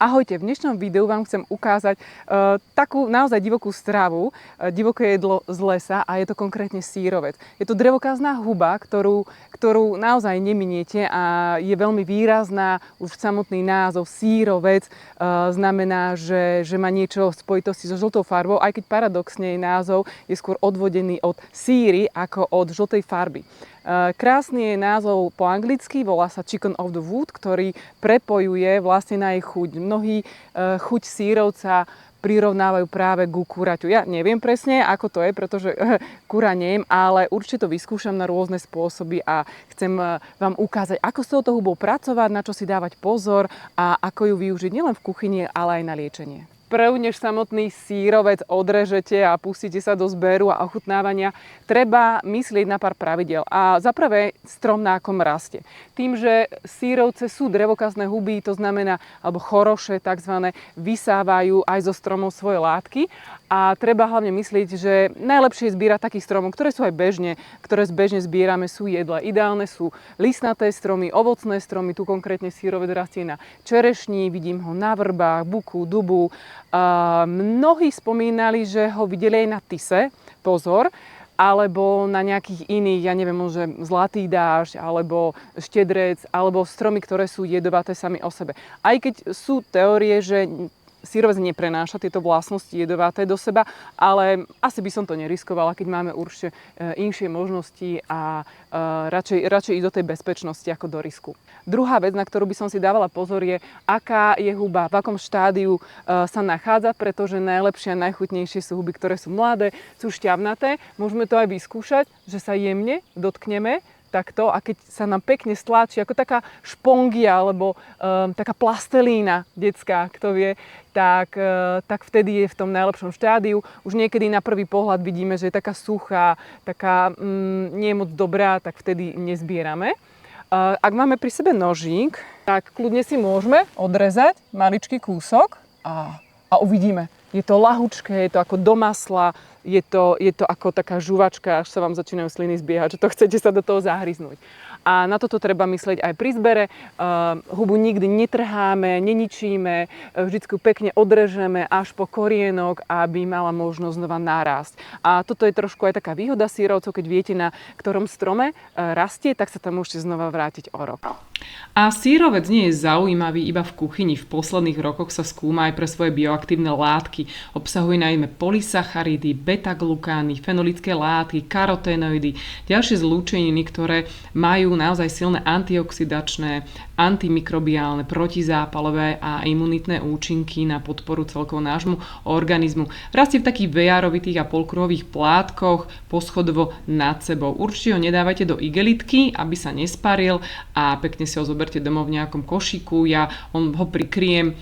Ahojte, v dnešnom videu vám chcem ukázať takú naozaj divokú stravu, divoké jedlo z lesa a je to konkrétne sírovec. Je to drevokázna huba, ktorú naozaj neminiete a je veľmi výrazná. Už samotný názov sírovec znamená, že má niečo v spojitosti so žltou farbou, aj keď paradoxne jej názov je skôr odvodený od síry ako od žltej farby. Krásny je názov po anglicky, volá sa Chicken of the Wood, ktorý prepojuje vlastne na jej chuť. Mnohí chuť sírovca prirovnávajú práve ku kuraťu. Ja neviem presne, ako to je, pretože kura nejem, ale určite to vyskúšam na rôzne spôsoby a chcem vám ukázať, ako s touto hubou pracovať, na čo si dávať pozor a ako ju využiť nielen v kuchyni, ale aj na liečenie. Prv, než samotný sírovec odrežete a pustíte sa do zberu a ochutnávania, treba myslieť na pár pravidel. A za prvé, strom na akom rastie. Tým, že sírovce sú drevokazné huby, to znamená, alebo choroše takzvané, vysávajú aj zo stromov svoje látky. A treba hlavne myslieť, že najlepšie je zbierať takých stromov, ktoré sú aj ktoré bežne zbierame, sú jedle. Ideálne sú listnaté stromy, ovocné stromy, tu konkrétne sírovec rastie na čerešni, vidím ho na vrbách, buku, dubu. Mnohí spomínali, že ho videli aj na tise, pozor, alebo na nejakých iných, ja neviem, môže zlatý dážď, alebo štedrec, alebo stromy, ktoré sú jedovaté sami o sebe. Aj keď sú teórie, že sírovec neprenáša tieto vlastnosti jedovaté do seba, ale asi by som to neriskovala, keď máme určite inšie možnosti a radšej ísť do tej bezpečnosti ako do risku. Druhá vec, na ktorú by som si dávala pozor, je, aká je huba, v akom štádiu sa nachádza, pretože najlepšie a najchutnejšie sú huby, ktoré sú mladé, sú šťavnaté. Môžeme to aj vyskúšať, že sa jemne dotkneme takto a keď sa nám pekne stlačí ako taká špongia alebo taká plastelína detská, kto vie, tak vtedy je v tom najlepšom štádiu. Už niekedy na prvý pohľad vidíme, že je taká suchá, taká nie je moc dobrá, tak vtedy nezbierame. Ak máme pri sebe nožík, tak kľudne si môžeme odrezať maličký kúsok a uvidíme. Je to lahučké, je to ako do masla, je to ako taká žuvačka, až sa vám začínajú sliny zbiehať, že to chcete sa do toho zahryznúť. A na toto treba myslieť aj pri zbere. Hubu nikdy netrháme, neničíme, vždycky pekne odrežeme až po korienok, aby mala možnosť znova nárásť. A toto je trošku aj taká výhoda sírovcov, keď viete, na ktorom strome rastie, tak sa tam môžete znova vrátiť o rok. A sírovec nie je zaujímavý iba v kuchyni. V posledných rokoch sa skúma aj pre svoje bioaktívne látky. Obsahuje najmä polysacharidy, beta-glukány, fenolické látky, karotenoidy, ďalšie zlúčeniny, ktoré majú naozaj silné antioxidačné, antimikrobiálne, protizápalové a imunitné účinky na podporu celkovo nášmu organizmu. Rastie v takých vejárovitých a polkruhových plátkoch, poschodovo nad sebou. Určite ho nedávajte do igelitky, aby sa nesparil a pekne si ho zoberte domov v nejakom košíku. Ja ho prikryjem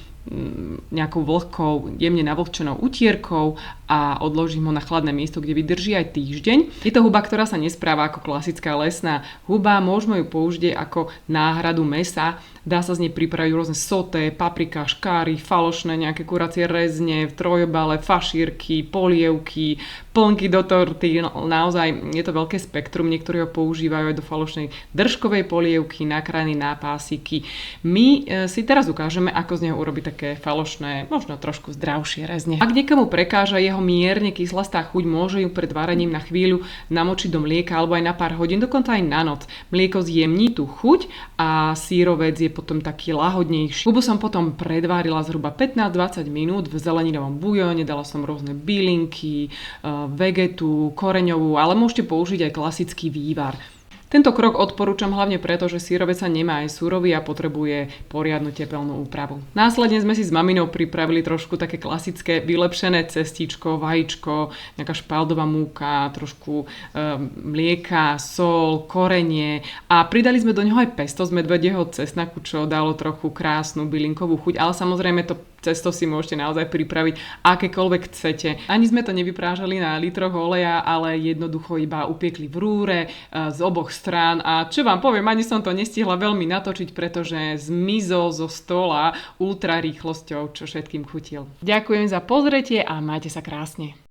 nejakou vlhkou, jemne navlhčenou utierkou a odložím ho na chladné miesto, kde vydrží aj týždeň. Je to huba, ktorá sa nespráva ako klasická lesná huba, môžeme ju použiť ako náhradu mäsa. Dá sa z nej pripraviť rôzne soté, paprika, škáry, falošné, nejaké kuracie rezne, trojobale, fašírky, polievky, plnky do torty. No, naozaj je to veľké spektrum. Niektorí ho používajú aj do falošnej držkovej polievky, nakrájany na pásiky. My si teraz ukážeme, ako z neho urobiť také falošné, možno trošku zdravšie rezne. Ak niekomu prekáža jeho mierne kyslastá chuť, môže ju pred varením na chvíľu namočiť do mlieka alebo aj na pár hodín, dokonca aj na noc. Mlieko zjemní tú chuť a sírovec je potom taký lahodnejší. Hubu som potom predvárila zhruba 15-20 minút v zeleninovom bujóne, dala som rôzne bylinky, vegetu, koreňovú, ale môžete použiť aj klasický vývar. Tento krok odporúčam hlavne preto, že sírovec sa nemá aj surový a potrebuje poriadnu tepelnú úpravu. Následne sme si s maminou pripravili trošku také klasické vylepšené cestíčko, vajíčko, nejaká špaldová múka, trošku mlieka, sol, korenie a pridali sme do neho aj pesto z medvedieho cesnaku, čo dalo trochu krásnu bylinkovú chuť, ale samozrejme to cesto si môžete naozaj pripraviť akékoľvek chcete. Ani sme to nevyprážali na litroch oleja, ale jednoducho iba upiekli v rúre z oboch strán a čo vám poviem, ani som to nestihla veľmi natočiť, pretože zmizol zo stola ultra rýchlosťou, čo všetkým chutil. Ďakujem za pozretie a majte sa krásne.